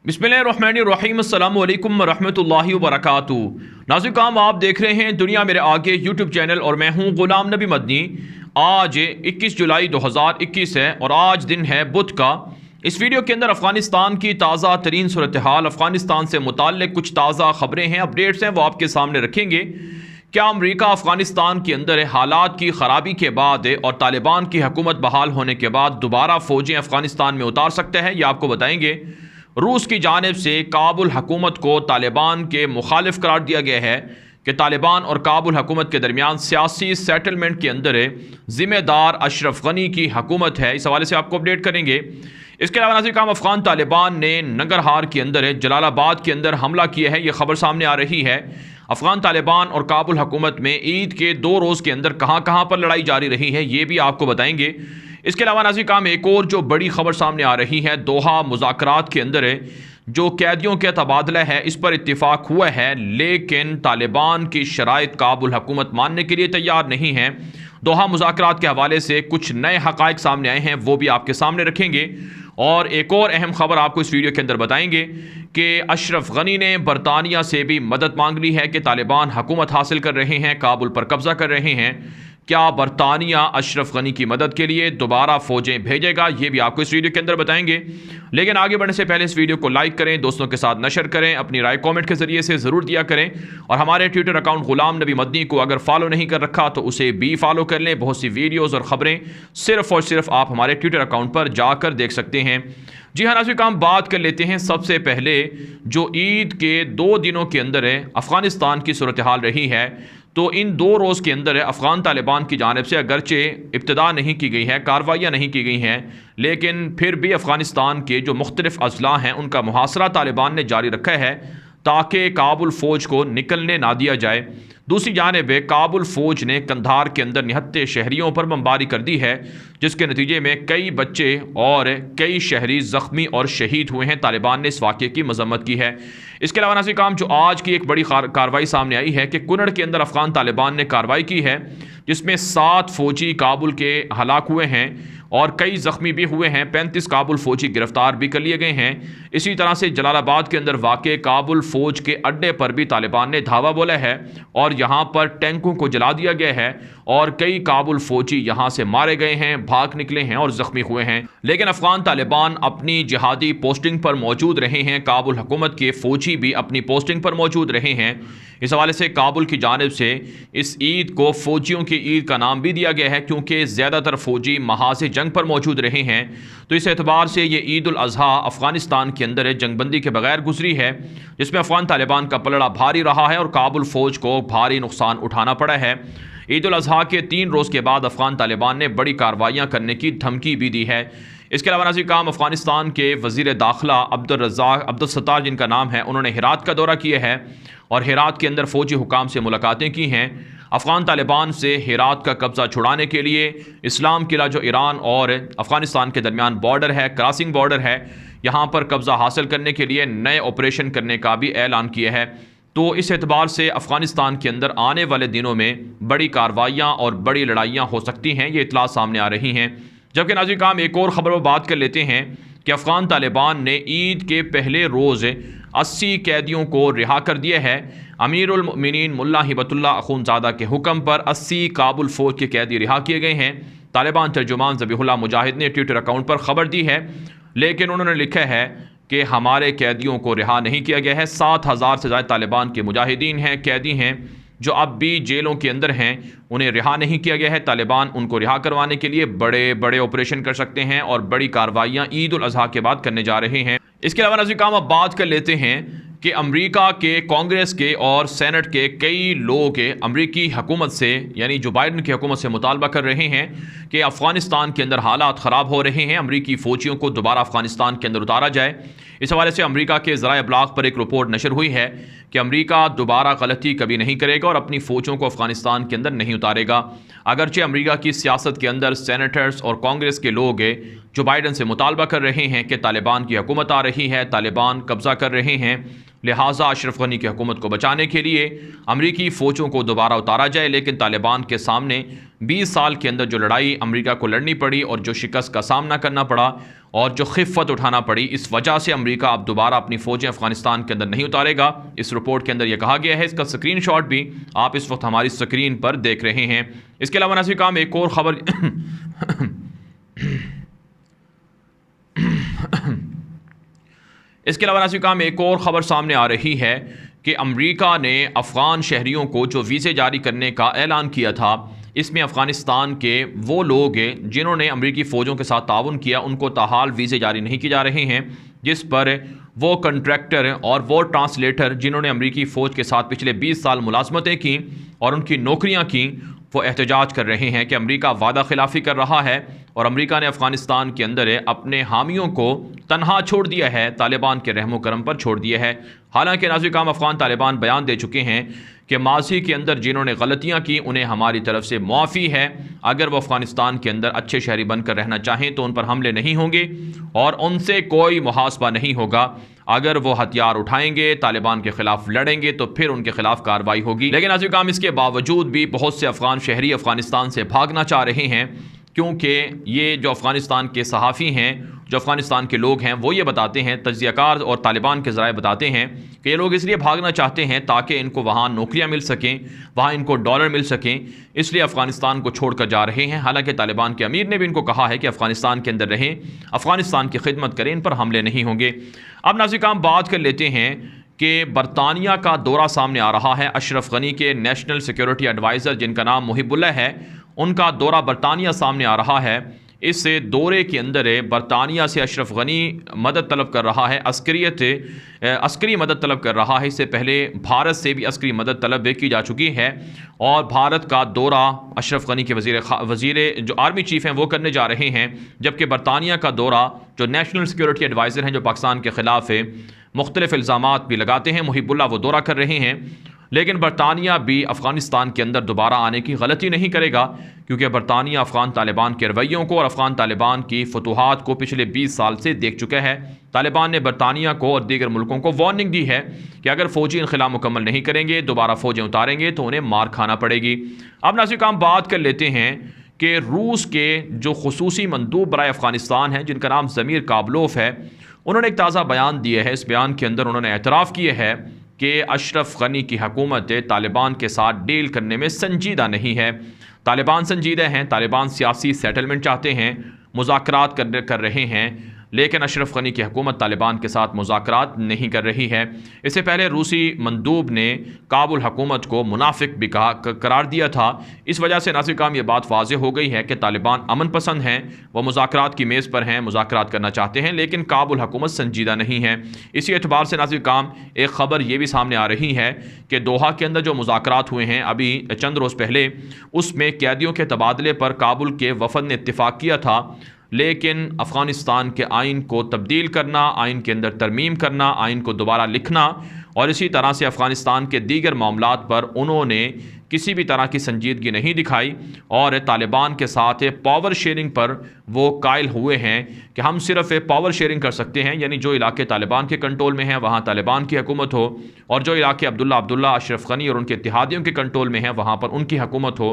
बिस्मिल्लाहिर्रहमानिर्रहीम अस्सलामु अलैकुम रहमतुल्लाहि व बरकातुहू। नाज़रीन काम आप देख रहे हैं दुनिया मेरे आगे यूट्यूब चैनल और मैं हूं गुलाम नबी मदनी। आज 21 जुलाई 2021 है और आज दिन है बुध का। इस वीडियो के अंदर अफ़गानिस्तान की ताज़ा तरीन सूरत हाल, अफ़गानिस्तान से मुताल्लिक़ कुछ ताज़ा ख़बरें हैं, अपडेट्स हैं, वो आपके सामने रखेंगे। क्या अमरीका अफ़गानिस्तान के अंदर हालात की ख़राबी के बाद और तालिबान की हुकूमत बहाल होने के बाद दोबारा फ़ौजें अफ़गानिस्तान में उतार सकते हैं, यह आपको बताएंगे। रूस की जानिब से काबुल हुकूमत को तालिबान के मुखालिफ करार दिया गया है कि तालिबान और काबुल हुकूमत के दरमियान सियासी सेटलमेंट के अंदर ज़िम्मेदार अशरफ गनी की हुकूमत है। इस हवाले से आपको अपडेट करेंगे। इसके अलावा नाज़रीन काम अफ़गान तालिबान ने नंगरहार के अंदर जलालाबाद के अंदर हमला किया है, यह खबर सामने आ रही है। अफ़गान तालिबान और काबुल हुकूमत में ईद के 2 रोज़ के अंदर कहाँ कहाँ पर लड़ाई जारी रही है, ये भी आपको बताएंगे। इसके अलावा नाज़रीन काम एक और जो बड़ी खबर सामने आ रही है, दोहा मुज़ाकरात के अंदर जो कैदियों का तबादला है इस पर इत्तिफाक हुआ है, लेकिन तालिबान की शराइत काबुल हुकूमत मानने के लिए तैयार नहीं है। दोहा मुज़ाकरात के हवाले से कुछ नए हक़ाइक़ सामने आए हैं, वो भी आपके सामने रखेंगे। और एक और अहम खबर आपको इस वीडियो के अंदर बताएंगे कि अशरफ गनी ने बरतानिया से भी मदद मांग ली है कि तालिबान हुकूमत हासिल कर रहे हैं, काबुल पर कब्जा कर रहे हैं। क्या बरतानिया अशरफ गनी की मदद के लिए दोबारा फ़ौजें भेजेगा, ये भी आपको इस वीडियो के अंदर बताएंगे। लेकिन आगे बढ़ने से पहले इस वीडियो को लाइक करें, दोस्तों के साथ नशर करें, अपनी राय कमेंट के ज़रिए से ज़रूर दिया करें। और हमारे ट्विटर अकाउंट गुलाम नबी मदनी को अगर फॉलो नहीं कर रखा तो उसे भी फॉलो कर लें। बहुत सी वीडियोज़ और ख़बरें सिर्फ़ और सिर्फ आप हमारे ट्विटर अकाउंट पर जाकर देख सकते हैं। जी हाँ नाज़रीन काम बात कर लेते हैं। सबसे पहले जो ईद के 2 दिनों के अंदर अफ़गानिस्तान की सूरत हाल रही है, तो इन 2 रोज़ के अंदर अफ़गान तालिबान की जानिब से अगरचे इब्तिदा नहीं की गई है, कार्रवाइयाँ नहीं की गई हैं, लेकिन फिर भी अफ़गानिस्तान के जो मुख्तलिफ़ अज़ला हैं उनका मुहासरा तालिबान ने जारी रखा है ताकि काबुल फ़ौज को निकलने ना दिया जाए। दूसरी जानिब काबुल फ़ौज ने कंधार के अंदर निहत्ते शहरियों पर बमबारी कर दी है, जिसके नतीजे में कई बच्चे और कई शहरी ज़ख्मी और शहीद हुए हैं। तालिबान ने इस वाक़े की मज़म्मत की है। इसके अलावा नाज़रीन काम जो आज की एक बड़ी कार्रवाई सामने आई है कि कुनड़ के अंदर अफ़गान तालिबान ने कार्रवाई की है, जिसमें 7 फ़ौजी काबुल के हलाक हुए हैं और कई ज़ख्मी भी हुए हैं। 35 काबुल फ़ौजी गिरफ्तार भी कर लिए गए हैं। इसी तरह से जलालाबाद के अंदर वाक़े काबुल फ़ौज के अड्डे पर भी तालिबान ने धावा बोला है और यहाँ पर टैंकों को जला दिया गया है और कई काबुल फ़ौजी यहाँ से मारे गए हैं, भाग निकले हैं और ज़ख्मी हुए हैं। लेकिन अफ़गान तालिबान अपनी जिहादी पोस्टिंग पर मौजूद रहे हैं, काबुल हुकूमत के फ़ौजी भी अपनी पोस्टिंग पर मौजूद रहे हैं। इस हवाले से काबुल की जानिब से इस ईद को फ़ौजियों की ईद का नाम भी दिया गया है, क्योंकि ज़्यादातर फ़ौजी महाज़ जंग पर मौजूद रहे हैं। तो इस एतबार से ये ईद उल अज़हा अफ़गानिस्तान के अंदर जंगबंदी के बगैर गुजरी है, जिसमें अफ़गान तालिबान का पलड़ा भारी रहा है और काबुल फ़ौज को भारी नुकसान उठाना पड़ा है। ईद उल अज़हा के 3 रोज़ के बाद अफ़गान तालिबान ने बड़ी कार्रवाइयाँ करने की धमकी भी दी है। इसके अलावा नाज़रीन काम अफ़गानिस्तान के वज़ीर दाखिला अब्दुल सत्तार जिनका नाम है, उन्होंने हेरात का दौरा किया है और हेरात के अंदर फ़ौजी हुकाम से मुलाकातें की हैं। अफ़गान तालिबान से हेरात का कब्ज़ा छुड़ाने के लिए इस्लाम किला जो ईरान और अफ़गानिस्तान के दरमियान बॉर्डर है, क्रॉसिंग बॉर्डर है, यहाँ पर कब्ज़ा हासिल करने के लिए नए ऑपरेशन करने का भी ऐलान किया है। तो इस एतबार से अफ़गानिस्तान के अंदर आने वाले दिनों में बड़ी कार्रवाइयाँ और बड़ी लड़ाइयाँ हो सकती हैं, ये इतला सामने आ रही हैं। जबकि नाज़रीन काम एक और ख़बर पर बात कर लेते हैं कि अफ़गान तालिबान ने ईद के पहले रोज़ 80 कैदियों को रिहा कर दिया है। अमीरुल मोमिनीन मुल्ला हिबतुल्लाह अख़ुंज़ादा के हुक्म पर 80 काबुल फ़ौज के कैदी रिहा किए गए हैं। तालिबान तर्जुमान ज़बीहुल्लाह मुजाहिद ने ट्विटर अकाउंट पर ख़बर दी है, लेकिन उन्होंने लिखा है कि हमारे कैदियों को रिहा नहीं किया गया है। 7,000 से ज़्यादा तालिबान के मुजाहिदीन हैं, कैदी हैं, जो अब भी जेलों के अंदर हैं, उन्हें रिहा नहीं किया गया है। तालिबान उनको रिहा करवाने के लिए बड़े बड़े ऑपरेशन कर सकते हैं और बड़ी कार्रवाइयाँ ईद उल अज़हा के बाद करने जा रहे हैं। इसके अलावा नाज़रीन काम अब बात कर लेते हैं कि अमेरिका के कांग्रेस के और सेनेट के कई लोग अमेरिकी हुकूमत से यानी जो बाइडन की हुकूमत से मुतालबा कर रहे हैं कि अफ़गानिस्तान के अंदर हालात ख़राब हो रहे हैं, अमेरिकी फ़ौजियों को दोबारा अफ़गानिस्तान के अंदर उतारा जाए। इस हवाले से अमेरिका के ज़राए इब्लाग पर एक रिपोर्ट नशर हुई है कि अमेरिका दोबारा गलती कभी नहीं करेगा और अपनी फ़ौजों को अफ़गानिस्तान के अंदर नहीं उतारेगा। अगरचे अमेरिका की सियासत के अंदर सेनेटर्स और कांग्रेस के लोग जो बाइडन से मुतालबा कर रहे हैं कि तालिबान की हुकूमत आ रही है, तालिबान कब्ज़ा कर रहे हैं, लिहाजा अशरफ गनी की हुकूमत को बचाने के लिए अमरीकी फ़ौजों को दोबारा उतारा जाए। लेकिन तालिबान के सामने 20 साल के अंदर जो लड़ाई अमरीका को लड़नी पड़ी और जो शिकस्त का सामना करना पड़ा और जो खिफ़त उठाना पड़ी, इस वजह से अमरीका अब दोबारा अपनी फ़ौजें अफ़गानिस्तान के अंदर नहीं उतारेगा। इस रिपोर्ट के अंदर यह कहा गया है। इसका स्क्रीनशॉट भी आप इस वक्त हमारी स्क्रीन पर देख रहे हैं। इसके अलावा नाज़रीन काम एक और ख़बर इसके अलावा नाज़रीन काम एक और ख़बर सामने आ रही है कि अमरीका ने अफ़गान शहरियों को जो वीज़े जारी करने का ऐलान किया था, इसमें अफ़गानिस्तान के वो लोग जिन्होंने अमरीकी फ़ौजों के साथ ताउन किया उनको ताहाल वीज़े जारी नहीं किए जा रहे हैं, जिस पर वो कंट्रैक्टर और वो ट्रांसलेटर जिन्होंने अमरीकी फ़ौज के साथ पिछले 20 साल मुलाजमतें की और उनकी नौकरियां की, वो एहतजाज कर रहे हैं कि अमरीका वादा खिलाफ़ी कर रहा है और अमरीका ने अफ़गानिस्तान के अंदर अपने हामियों को तनहा छोड़ दिया है, तालिबान के रहमो करम पर छोड़ दिया है। हालांकि नाज़रीन काम अफ़गान तालिबान बयान दे चुके हैं कि माजी के अंदर जिन्होंने गलतियां की उन्हें हमारी तरफ से मुआफ़ी है। अगर वो अफ़गानिस्तान के अंदर अच्छे शहरी बनकर रहना चाहें तो उन पर हमले नहीं होंगे और उनसे कोई मुहासबा नहीं होगा। अगर वो हथियार उठाएंगे, तालिबान के ख़िलाफ़ लड़ेंगे तो फिर उनके ख़िलाफ़ कार्रवाई होगी। लेकिन नाज़रीन काम इसके बावजूद भी बहुत से अफ़गान शहरी अफ़गानिस्तान से भागना चाह रहे हैं, क्योंकि ये जो अफ़गानिस्तान के सहाफ़ी हैं, जो अफ़गानिस्तान के लोग हैं, वो ये बताते हैं, तज्ज़ियाकार और तालिबान के ज़राए बताते हैं कि ये लोग इसलिए भागना चाहते हैं ताकि इनको वहाँ नौकरियाँ मिल सकें, वहाँ इनको डॉलर मिल सकें, इसलिए अफ़गानिस्तान को छोड़कर जा रहे हैं। हालांकि तालिबान के अमीर ने भी इनको कहा है कि अफ़गानिस्तान के अंदर रहें, अफ़गानिस्तान की खिदमत करें, इन पर हमले नहीं होंगे। अब नाज़रीन काम बात कर लेते हैं कि बरतानिया का दौरा सामने आ रहा है। अशरफ गनी के नेशनल सिक्योरिटी एडवाइज़र जिनका नाम मुहिबुल्लाह है, उनका दौरा बरतानिया सामने आ रहा है। इस दौरे के अंदर बरतानिया से अशरफ गनी मदद तलब कर रहा है, अस्करी मदद तलब कर रहा है। इससे पहले भारत से भी अस्करी मदद तलब की जा चुकी है और भारत का दौरा अशरफ गनी के वज़ीर जो आर्मी चीफ़ हैं वो करने जा रहे हैं, जबकि बरतानिया का दौरा जो नेशनल सिक्योरिटी एडवाइज़र हैं, जो पाकिस्तान के ख़िलाफ़ मुख्तलिफ इल्ज़ामात भी लगाते हैं, मुहिबुल्लाह वो दौरा कर रहे हैं। लेकिन बरतानिया भी अफ़गानिस्तान के अंदर दोबारा आने की गलती नहीं करेगा, क्योंकि बरतानिया अफ़गान तालिबान के रवैयों को और अफ़गान तालिबान की फतूहात को पिछले 20 साल से देख चुका है। तालिबान ने बरतानिया को और दीगर मुल्कों को वार्निंग दी है कि अगर फ़ौजी इनख़िला मुकम्मल नहीं करेंगे, दोबारा फ़ौजें उतारेंगे तो उन्हें मार खाना पड़ेगी। अब नाज़रीन काम बात कर लेते हैं कि रूस के जो खुसूसी मंदूब बराए अफ़गानिस्तान हैं, जिनका नाम ज़मीर काबलोफ है, उन्होंने एक ताज़ा बयान दिया है। इस बयान के अंदर उन्होंने एतराफ़ किया है कि अशरफ गनी की हुकूमत तालिबान के साथ डील करने में संजीदा नहीं है। तालिबान संजीदा हैं, तालिबान सियासी सेटलमेंट चाहते हैं, मुज़ाकरात कर रहे हैं, लेकिन अशरफ गनी की हुकूमत तालिबान के साथ मुज़ाकरात नहीं कर रही है। इससे पहले रूसी मंदूब ने काबुल हुकूमत को मुनाफिक भी करार दिया था। इस वजह से नाज़रीन काम ये बात वाज़ेह हो गई है कि तालिबान अमन पसंद हैं, वह मुज़ाकरात की मेज़ पर हैं, मुज़ाकरात करना चाहते हैं, लेकिन काबुल हुकूमत संजीदा नहीं है। इसी एतबार से नाज़रीन काम एक ख़बर ये भी सामने आ रही है कि दोहा के अंदर जो मुज़ाकरात हुए हैं अभी चंद रोज़ पहले, उसमें कैदियों के तबादले पर काबुल के वफ़द ने इत्तिफ़ाक़ किया था, लेकिन अफ़गानिस्तान के आइन को तब्दील करना, आइन के अंदर तरमीम करना, आइन को दोबारा लिखना और इसी तरह से अफ़गानिस्तान के दीगर मामलात पर उन्होंने किसी भी तरह की संजीदगी नहीं दिखाई और तालिबान के साथ पावर शेयरिंग पर वो कायल हुए हैं कि हम सिर्फ पावर शेयरिंग कर सकते हैं, यानी जो इलाके तालिबान के कंट्रोल में हैं वहाँ तालिबान की हुकूमत हो और जो इलाके अब्दुल्ला अशरफ गनी और उनके इत्तेहादियों के कंट्रोल में हैं वहाँ पर उनकी हुकूमत हो।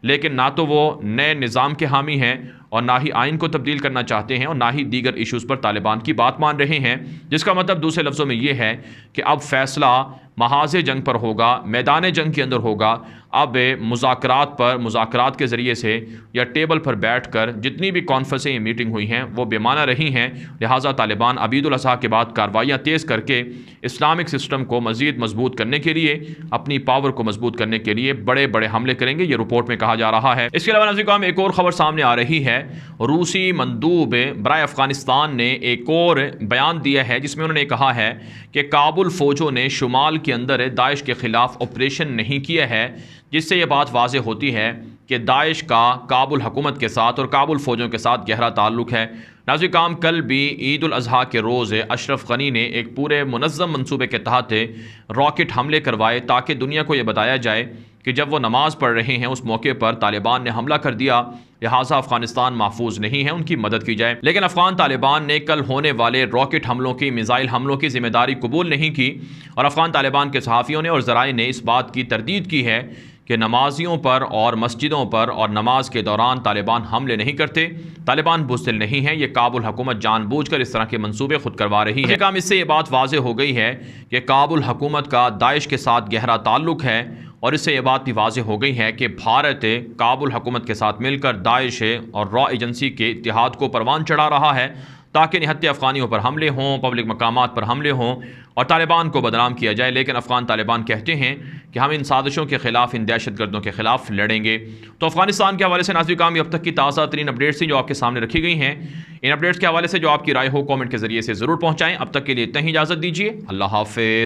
लेकिन ना तो वो नए निज़ाम के हामी हैं और ना ही आइन को तब्दील करना चाहते हैं और ना ही दीगर इशूज़ पर तालिबान की बात मान रहे हैं, जिसका मतलब दूसरे लफ्ज़ों में ये है कि अब फ़ैसला महाज़ जंग पर होगा, मैदान जंग के अंदर होगा। अब मुज़ाकरात के ज़रिए से या टेबल पर बैठ कर जितनी भी कॉन्फ्रेंसें मीटिंग हुई हैं वो बेमाना रही हैं। लिहाजा तालिबान ईद उल अज़हा के बाद कार्रवाइयाँ तेज़ करके इस्लामिक सिस्टम को मज़ीद मजबूत करने के लिए, अपनी पावर को मजबूत करने के लिए बड़े बड़े हमले करेंगे, ये रिपोर्ट में कहा जा रहा है। इसके अलावा नाज़रीन काम एक और ख़बर सामने आ रही है। रूसी मंदूब बराए अफ़गानिस्तान ने एक और बयान दिया है जिसमें उन्होंने कहा है कि काबुल फ़ौजों ने शुमाल के अंदर दाइश के ख़िलाफ़ ऑपरेशन नहीं किया है, जिससे ये बात वाज़ेह होती है कि दाइश का काबुल हुकूमत के साथ और काबुल फ़ौजों के साथ गहरा ताल्लुक़ है। नाज़रीन काम कल भी ईद उल अज़हा के रोज़ अशरफ गनी ने एक पूरे मुनज़्ज़म मंसूबे के तहत रॉकेट हमले करवाए ताकि दुनिया को ये बताया जाए कि जब वो नमाज़ पढ़ रहे हैं उस मौके पर तालिबान ने हमला कर दिया। लिहाजा अफगानिस्तान महफूज नहीं है, उनकी मदद की जाए। लेकिन अफगान तालिबान ने कल होने वाले रॉकेट हमलों की, मिसाइल हमलों की जिम्मेदारी कबूल नहीं की और अफगान तालिबान के सहाफ़ियों ने और ज़राए ने इस बात की तरदीद की है कि नमाजियों पर और मस्जिदों पर और नमाज के दौरान तालिबान हमले नहीं करते। तालिबान बुज़दिल नहीं है, ये काबुल हुकूमत जानबूझकर इस तरह के मंसूबे खुद करवा रही है। काम इससे ये बात वाज़े हो गई है कि काबुल हुकूमत का दाइश के साथ गहरा ताल्लुक़ है और इससे ये बात भी वाज़े हो गई है कि भारत काबुल हुकूमत के साथ मिलकर दाइश और रॉ एजेंसी के इत्तेहाद को परवान चढ़ा रहा है ताकि निहत्ते अफ़गानियों पर हमले हों, पब्लिक मकामात पर हमले हों और तालिबान को बदनाम किया जाए। लेकिन अफ़गान तालिबान कहते हैं कि हम इन साजिशों के ख़िलाफ़, इन दहशतगर्दों के ख़िलाफ़ लड़ेंगे। तो अफ़गानिस्तान के हवाले से नाज़रीन काम अब तक की ताज़ा तरीन अपडेट्स थी जो आपके सामने रखी गई हैं। इन अपडेट्स के हवाले से जो आपकी राय हो कमेंट के ज़रिए से ज़रूर पहुँचाएँ। अब तक के लिए इतना ही इजाज़त दीजिए। अल्लाह हाफ़िज़।